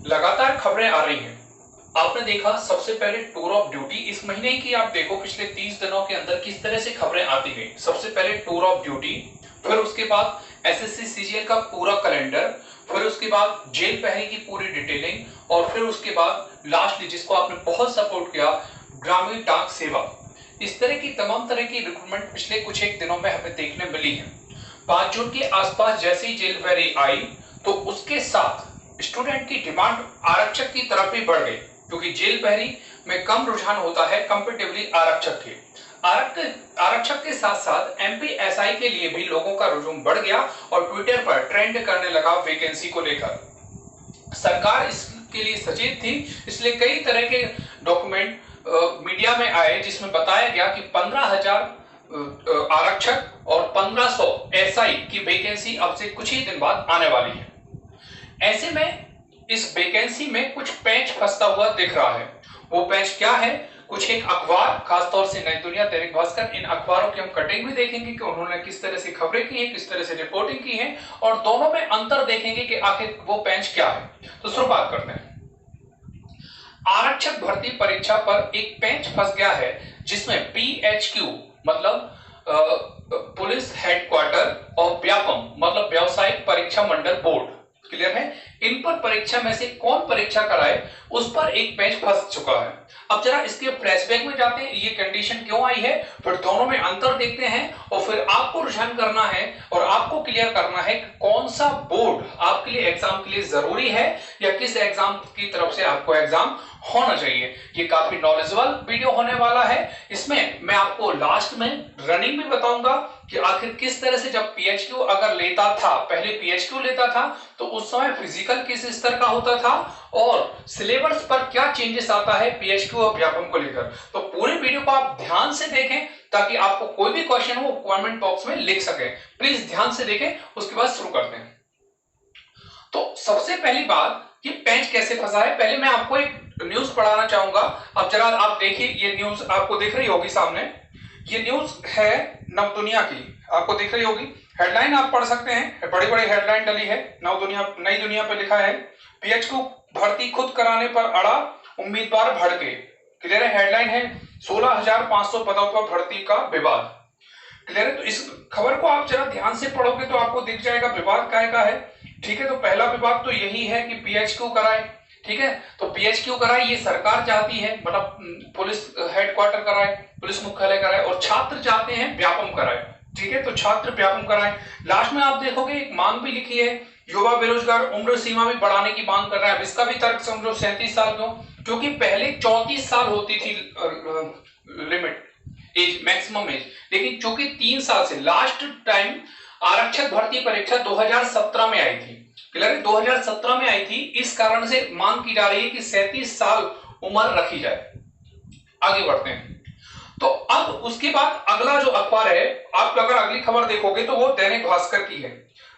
लगातार खबरें आ रही हैं। आपने देखा सबसे पहले टूर ऑफ ड्यूटी इस महीने की, आप देखो पिछले 30 दिनों के अंदर किस तरह से खबरें आती गई। सबसे पहले टूर ऑफ ड्यूटी, फिर उसके बाद एसएससी सीजीएल का पूरा कैलेंडर, फिर उसके बाद जेल पहरी की पूरी डिटेलिंग, और फिर उसके बाद लास्टली जिसको आपने बहुत सपोर्ट किया, ग्रामीण डाक सेवा। इस तरह की तमाम तरह की रिक्रूटमेंट पिछले कुछ एक दिनों में हमें देखने मिली है। 5 जून के आसपास जैसे ही जेल पहरी आई तो उसके साथ स्टूडेंट की डिमांड आरक्षक की तरफ भी बढ़ गई, क्योंकि जेल पहरी में कम रुझान होता है कंपेटिवली आरक्षक के। आरक्षक के साथ साथ एमपीएसआई के लिए भी लोगों का रुझान बढ़ गया और ट्विटर पर ट्रेंड करने लगा वैकेंसी को लेकर। सरकार इसके लिए सचेत थी, इसलिए कई तरह के डॉक्यूमेंट मीडिया में आए जिसमें बताया गया कि 15,000 आरक्षक और 1500 एसआई की वैकेंसी अब से कुछ ही दिन बाद आने वाली है। ऐसे में इस वैकेंसी में कुछ पेंच फंसता हुआ दिख रहा है। वो पेंच क्या है? कुछ एक अखबार, खासतौर से नई दुनिया, दैनिक भास्कर, इन अखबारों की हम कटिंग भी देखेंगे कि उन्होंने किस तरह से खबरें की है, किस तरह से रिपोर्टिंग की है, और दोनों में अंतर देखेंगे कि आखिर वो पेंच क्या है। तो शुरुआत करते हैं। आरक्षक भर्ती परीक्षा पर एक पेंच फंस गया है जिसमें पीएचक्यू मतलब पुलिस हेडक्वार्टर और व्यापम मतलब व्यावसायिक परीक्षा मंडल बोर्ड, क्लियर है, इन पर परीक्षा में से कौन परीक्षा कराए उस पर एक पेंच फंस चुका है। अब जरा इसके फ्लैशबैक में जाते हैं, ये कंडीशन क्यों आई है, फिर दोनों में अंतर देखते हैं, और फिर आपको रुझान करना है और आपको क्लियर करना है कि कौन सा बोर्ड आपके लिए एग्जाम के लिए जरूरी है या किस एग्जाम की तरफ से आपको एग्जाम होना चाहिए। ये काफी नॉलेजेबल वीडियो होने वाला है। इसमें मैं आपको लास्ट में रनिंग भी बताऊंगा कि आखिर किस तरह से जब पीएचक्यू अगर लेता था, पहले पीएचक्यू लेता था तो उस समय फिजिकल किस स्तर का होता था और सिलेबस पर क्या चेंजेस आता है पीएचक्यू और व्यापम को लेकर। तो पूरे वीडियो को आप ध्यान से देखें ताकि आपको कोई भी क्वेश्चन हो कमेंट बॉक्स में लिख सके। प्लीज ध्यान से देखें, उसके बाद शुरू करते हैं। तो सबसे पहली बात, ये पेंच कैसे फंसा है, पहले मैं आपको एक न्यूज पढ़ाना चाहूंगा। अब जरा आप देखिए, ये न्यूज आपको दिख रही होगी सामने, ये न्यूज है नव दुनिया की, आपको दिख रही होगी। हेडलाइन आप पढ़ सकते हैं, बड़ी बड़ी हेडलाइन डली है। नई दुनिया पे लिखा है, पीएचक्यू भर्ती खुद कराने पर अड़ा, उम्मीदवार भड़के। क्लियर है, हेडलाइन है 16,500 पदों पर भर्ती का विवाद। क्लियर है, तो इस खबर को आप जरा ध्यान से पढ़ोगे तो आपको दिख जाएगा विवाद काय का है। ठीक है, तो पहला विवाद तो यही है कि पीएचक्यू कराए। ठीक है, तो पीएचक्यू कराए ये सरकार चाहती है, मतलब पुलिस हेडक्वार्टर कराए, पुलिस मुख्यालय कराए, और छात्र चाहते हैं व्यापम कराए। ठीक है, तो छात्र व्यापम कराए। लास्ट में आप देखोगे एक मांग भी लिखी है, युवा बेरोजगार उम्र सीमा भी बढ़ाने की मांग कर रहा है। इसका भी तर्क समझो, 37 साल क्यों? क्योंकि पहले 34 साल होती थी लिमिट एज, मैक्सिमम एज, लेकिन चूंकि 3 साल से लास्ट टाइम आरक्षक भर्ती परीक्षा 2017 में आई थी। क्लियर है, 2017 में आई थी, इस कारण से मांग की जा रही है कि 37 साल उम्र रखी जाए। आगे बढ़ते हैं। तो अब उसके बाद अगला जो अखबार है, आप अगर अगली खबर देखोगे तो वो दैनिक भास्कर की है।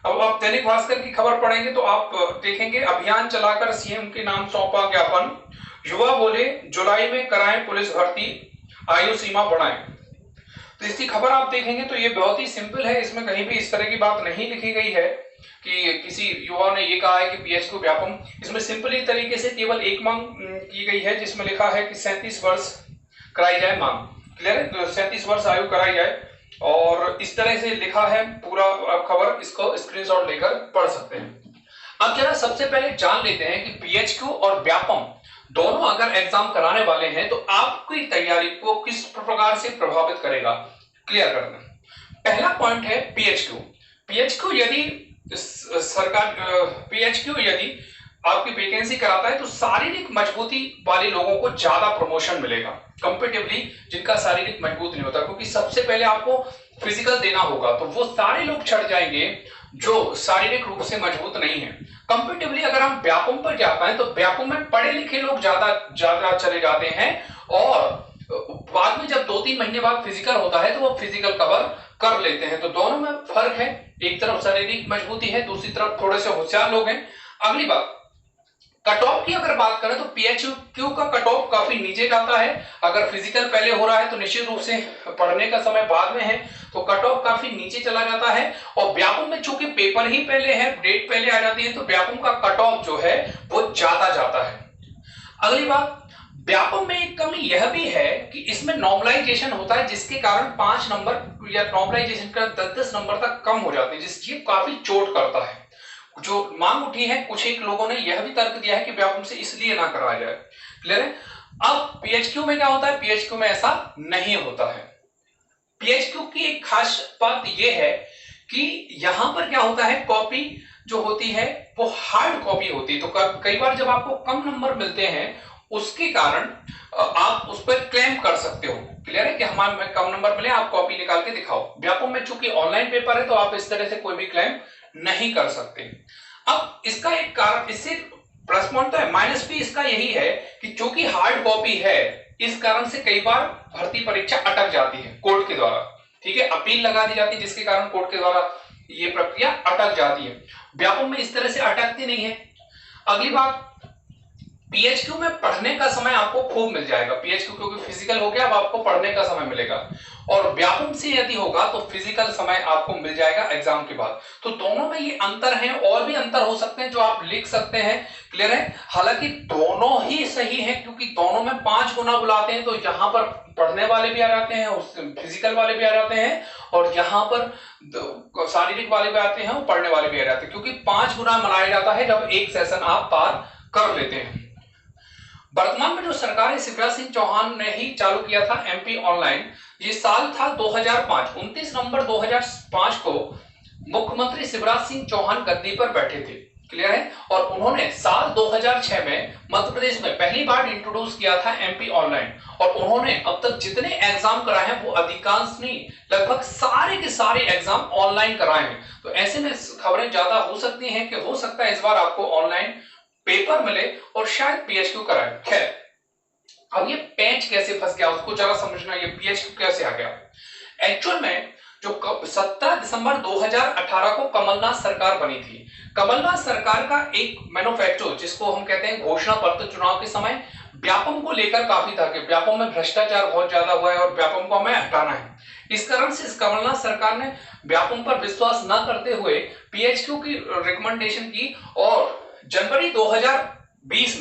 अब आप दैनिक भास्कर की खबर पढ़ेंगे तो आप देखेंगे, अभियान चलाकर सीएम के नाम सौंपा ज्ञापन, युवा बोले जुलाई में कराएं पुलिस भर्ती, आयु सीमा बढ़ाएं। तो इसकी खबर आप देखेंगे तो ये बहुत ही सिंपल है, इसमें कहीं भी इस तरह की बात नहीं लिखी गई है कि किसी युवा ने ये कहा है कि पीएचक्यू व्यापम। इसमें सिंपली तरीके से केवल एक मांग की गई है जिसमें लिखा है कि 37 वर्ष कराई जाए मांग। क्लियर है, तो 37 वर्ष आयु कराई जाए, और इस तरह से लिखा है पूरा खबर, इसको स्क्रीनशॉट लेकर पढ़ सकते हैं। अब जरा सबसे पहले जान लेते हैं कि पीएचक्यू और व्यापम दोनों अगर एग्जाम कराने वाले हैं तो आपकी तैयारी को किस प्रकार से प्रभावित करेगा, क्लियर करना। पहला पॉइंट है पीएचक्यू। पीएचक्यू यदि सरकार पीएचक्यू यदि आपकी वैकेंसी कराता है तो शारीरिक मजबूती वाले लोगों को ज्यादा प्रमोशन मिलेगा कंपेटिवली जिनका शारीरिक मजबूत नहीं होता, क्योंकि सबसे पहले आपको फिजिकल देना होगा, तो वो सारे लोग छट जाएंगे जो शारीरिक रूप से मजबूत नहीं है। कंपेटिवली अगर हम व्यापम पर जा पाए तो व्यापम में पढ़े लिखे लोग ज्यादा चले जाते हैं, और बाद में जब 2-3 महीने बाद फिजिकल होता है तो वो फिजिकल कवर कर लेते हैं। तो दोनों में फर्क है, एक तरफ शारीरिक मजबूती है, दूसरी तरफ थोड़े से होशियार लोग हैं। अगली बात, कट ऑफ की अगर बात करें तो पीएचक्यू का कट ऑफ काफी नीचे जाता है। अगर फिजिकल पहले हो रहा है तो निश्चित रूप से पढ़ने का समय बाद में है, तो कट ऑफ काफी नीचे चला जाता है। और व्यापम में चूंकि पेपर ही पहले है, डेट पहले आ जाती है, तो व्यापम का कट ऑफ जो है वो ज्यादा जाता है। अगली बात, व्यापम में एक कमी यह भी है कि इसमें नॉर्मलाइजेशन होता है, जिसके कारण 5 नंबर या नॉर्मलाइजेशन का 10-10 नंबर तक कम हो जाते हैं, जिसकी काफी चोट करता है। जो मांग उठी है, कुछ एक लोगों ने यह भी तर्क दिया है कि व्यापम से इसलिए ना कराया जाए। क्लियर है? अब पीएचक्यू में क्या होता है? पीएचक्यू में ऐसा नहीं होता है। पीएचक्यू की एक खास बात यह है कि यहां पर क्या होता है, कॉपी जो होती है वो हार्ड कॉपी होती है। तो कई बार जब आपको कम नंबर मिलते हैं उसके कारण आप उस पर क्लेम कर सकते हो। क्लियर है कि हमारे कम नंबर मिले, आप कॉपी निकाल के दिखाओ। व्यापम में चूंकि ऑनलाइन पेपर है तो आप इस तरह से कोई भी क्लेम नहीं कर सकते। अब इसका एक कारण, इससे प्लस पॉइंट तो है, माइनस भी इसका यही है कि चूंकि हार्ड कॉपी है, इस कारण से कई बार भर्ती परीक्षा अटक जाती है कोर्ट के द्वारा। ठीक है, अपील लगा दी जाती है, जिसके कारण कोर्ट के द्वारा ये प्रक्रिया अटक जाती है। व्यापम में इस तरह से अटकती नहीं है। अगली बात, पीएचक्यू में पढ़ने का समय आपको खूब मिल जाएगा। पीएचक्यू क्योंकि फिजिकल हो गया, अब आपको पढ़ने का समय मिलेगा। और व्यापम से यदि होगा तो फिजिकल समय आपको मिल जाएगा एग्जाम के बाद। तो दोनों में ये अंतर है, और भी अंतर हो सकते हैं जो आप लिख सकते हैं। क्लियर है? हालांकि दोनों ही सही है, क्योंकि दोनों में 5 गुना बुलाते हैं। तो यहां पर पढ़ने वाले भी आ जाते हैं, फिजिकल वाले भी आ जाते हैं, और यहां पर शारीरिक वाले भी आते हैं और पढ़ने वाले भी आ जाते हैं, क्योंकि 5 गुना मनाया जाता है जब एक सेशन आप पार कर लेते हैं। वर्तमान में जो सरकार है, शिवराज सिंह चौहान ने ही चालू किया था एमपी ऑनलाइन। ये साल था 2005। 29 नवंबर 2005 को मुख्यमंत्री शिवराज सिंह चौहान गद्दी पर बैठे थे। क्लियर है? और उन्होंने साल 2006 में मध्य प्रदेश में पहली बार इंट्रोड्यूस किया था एमपी ऑनलाइन। और उन्होंने अब तक जितने एग्जाम कराए हैं वो अधिकांश नहीं, लगभग सारे के सारे एग्जाम ऑनलाइन कराए हैं। तो ऐसे में खबरें ज्यादा हो सकती हैं कि हो सकता है इस बार आपको ऑनलाइन पेपर मिले और शायद पीएचक्यू कराए। खैर, अब ये पेंच कैसे फंस गया उसको जरा समझना, ये पीएचक्यू कैसे आ गया। एक्चुअल में जो 17 दिसंबर 2018 को कमलनाथ सरकार बनी थी, कमलनाथ सरकार का एक मैन्युफैक्चर, जिसको हम कहते हैं घोषणा पत्र, चुनाव के समय व्यापम को लेकर काफी था कि व्यापम में भ्रष्टाचार बहुत ज्यादा हुआ है और व्यापम को हमें हटाना है। इस कारण से इस कमलनाथ सरकार ने व्यापम पर विश्वास न करते हुए पीएचक्यू की रिकमेंडेशन की, और जनवरी 2020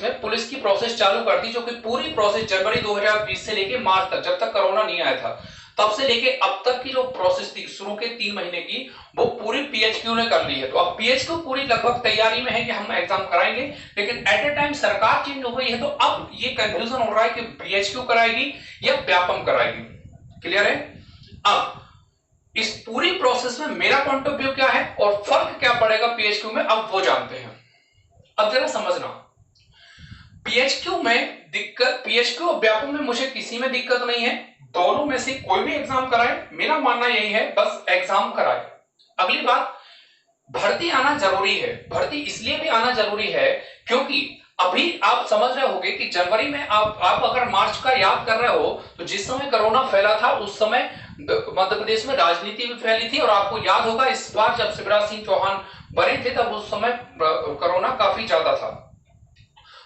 में पुलिस की प्रोसेस चालू कर दी, जो कि पूरी प्रोसेस जनवरी 2020 से लेके मार्च तक, जब तक कोरोना नहीं आया था, तब से लेके अब तक की जो प्रोसेस थी शुरू के 3 महीने की, वो पूरी पीएचक्यू ने कर ली है। तो अब पीएचक्यू पूरी लगभग तैयारी में है कि हम एग्जाम कराएंगे, लेकिन एट ए टाइम सरकार चेंज हो गई है, तो अब ये कंफ्यूजन हो रहा है कि पीएचक्यू कराएगी या व्यापम कराएगी। क्लियर है? अब इस पूरी प्रोसेस में मेरा पॉइंट ऑफ व्यू क्या है और फर्क क्या पड़ेगा पीएचक्यू में, अब वो जानते हैं। अब जरा समझना, पीएचक्यू में दिक्कत, पीएचक्यू और व्यापम में मुझे किसी में दिक्कत नहीं है। दोनों में से कोई भी एग्जाम कराए, मेरा मानना यही है, बस एग्जाम कराए। अगली बात, भर्ती आना जरूरी है। भर्ती इसलिए भी आना जरूरी है क्योंकि अभी आप समझ रहे होंगे कि जनवरी में आप अगर मार्च का याद कर रहे हो तो जिस समय कोरोना फैला था उस समय मध्य प्रदेश में राजनीति भी फैली थी। और आपको याद होगा इस बार जब शिवराज सिंह चौहान बने थे तब उस समय कोरोना काफी ज्यादा था।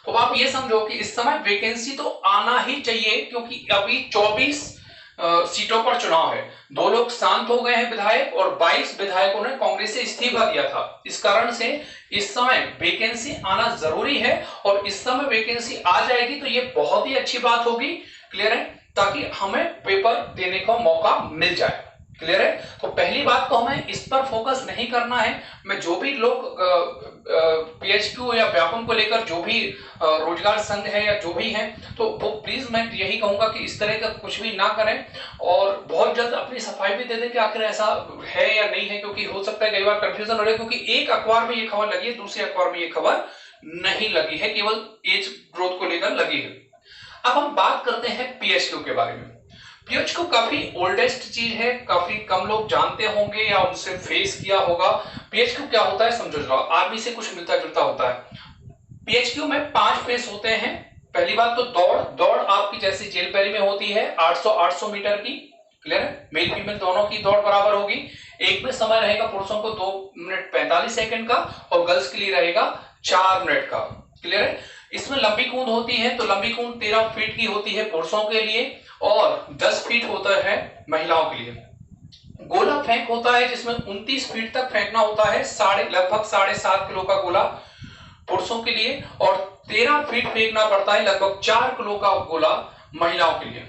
तो आप ये समझो कि इस समय वैकेंसी तो आना ही चाहिए, क्योंकि अभी 24 सीटों पर चुनाव है। 2 लोग शांत हो गए हैं विधायक, और 22 विधायकों ने कांग्रेस से इस्तीफा दिया था। इस कारण से इस समय वैकेंसी आना जरूरी है, और इस समय वैकेंसी आ जाएगी तो ये बहुत ही अच्छी बात होगी। क्लियर है? ताकि हमें पेपर देने का मौका मिल जाए। क्लियर है? तो पहली बात तो हमें इस पर फोकस नहीं करना है। मैं जो भी लोग पीएचक्यू या व्यापम को लेकर जो भी रोजगार संघ है या जो भी है, तो वो प्लीज मैं यही कहूंगा कि इस तरह का कुछ भी ना करें, और बहुत जल्द अपनी सफाई भी दे दें कि आखिर ऐसा है या नहीं है, क्योंकि हो सकता है कई बार कंफ्यूजन हो रहा है, क्योंकि एक अखबार में ये खबर लगी है, दूसरे अखबार में ये खबर नहीं लगी है, केवल एज ग्रोथ को लेकर लगी है। अब हम बात करते हैं पीएचक्यू के बारे में। पीएचक्यू काफी ओल्डेस्ट चीज है, काफी कम लोग जानते होंगे या उनसे फेस किया होगा। पीएचक्यू क्या होता है समझो जरा, आर्मी से कुछ मिलता जुलता होता है। पीएचक्यू में 5 फेस होते हैं। पहली बात तो दौड़ आपकी जैसे जेल पैरी में होती है 800 मीटर की। क्लियर है? मेल फीमेल दोनों की दौड़ बराबर होगी। एक में समय रहेगा पुरुषों को 2 मिनट 45 सेकंड का, और गर्ल्स के लिए रहेगा 4 मिनट का। क्लियर है? इसमें लंबी कूद होती है तो लंबी कूद 13 फीट की होती है पुरुषों के लिए और 10 फीट होता है महिलाओं के लिए। गोला फेंक होता है जिसमें 29 फीट तक फेंकना होता है, लगभग 7.5 किलो का गोला पुरुषों के लिए और 13 फीट फेंकना पड़ता है, लगभग 4 किलो का गोला महिलाओं के लिए।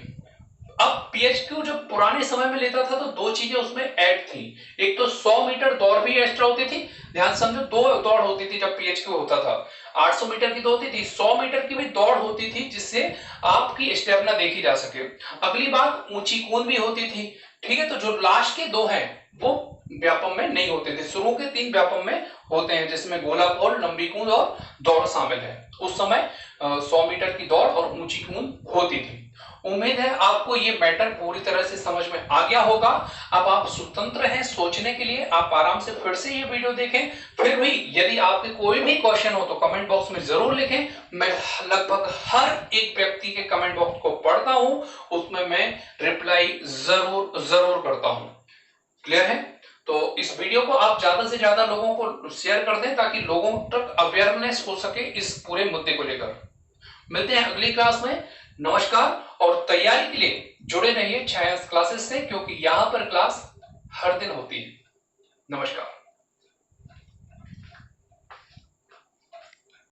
अब पीएचक्यू जब पुराने समय में लेता था तो दो चीजें उसमें ऐड थी, एक तो 100 मीटर दौड़ भी एक्स्ट्रा होती थी, ध्यान समझो, दो दौड़ होती थी जब पीएचक्यू होता था। 800 मीटर की दौड़ होती थी, 100 मीटर की भी दौड़ होती थी जिससे आपकी स्टेमिना देखी जा सके। अगली बात ऊंची कूद भी होती थी। ठीक है, तो जो लास्ट के दो हैं वो व्यापम में नहीं होते थे, शुरू के 3 व्यापम में होते हैं जिसमें गोला फोड़, लंबी कूद और दौड़ शामिल है। उस समय 100 मीटर की दौड़ और ऊंची कूद होती थी। उम्मीद है आपको ये मैटर पूरी तरह से समझ में आ गया होगा। अब आप स्वतंत्र हैं सोचने के लिए, आप आराम से फिर से ये वीडियो देखें। फिर भी यदि आपके कोई भी क्वेश्चन हो तो कमेंट बॉक्स में जरूर लिखें। मैं लगभग हर एक व्यक्ति के कमेंट बॉक्स को पढ़ता हूं, उसमें मैं रिप्लाई जरूर जरूर करता हूं। क्लियर है? तो इस वीडियो को आप ज्यादा से ज्यादा लोगों को शेयर कर दें ताकि लोगों तक अवेयरनेस हो सके इस पूरे मुद्दे को लेकर। मिलते हैं अगली क्लास में। नमस्कार। और तैयारी के लिए जुड़े रहिए छाया क्लासेस से, क्योंकि यहां पर क्लास हर दिन होती है। नमस्कार।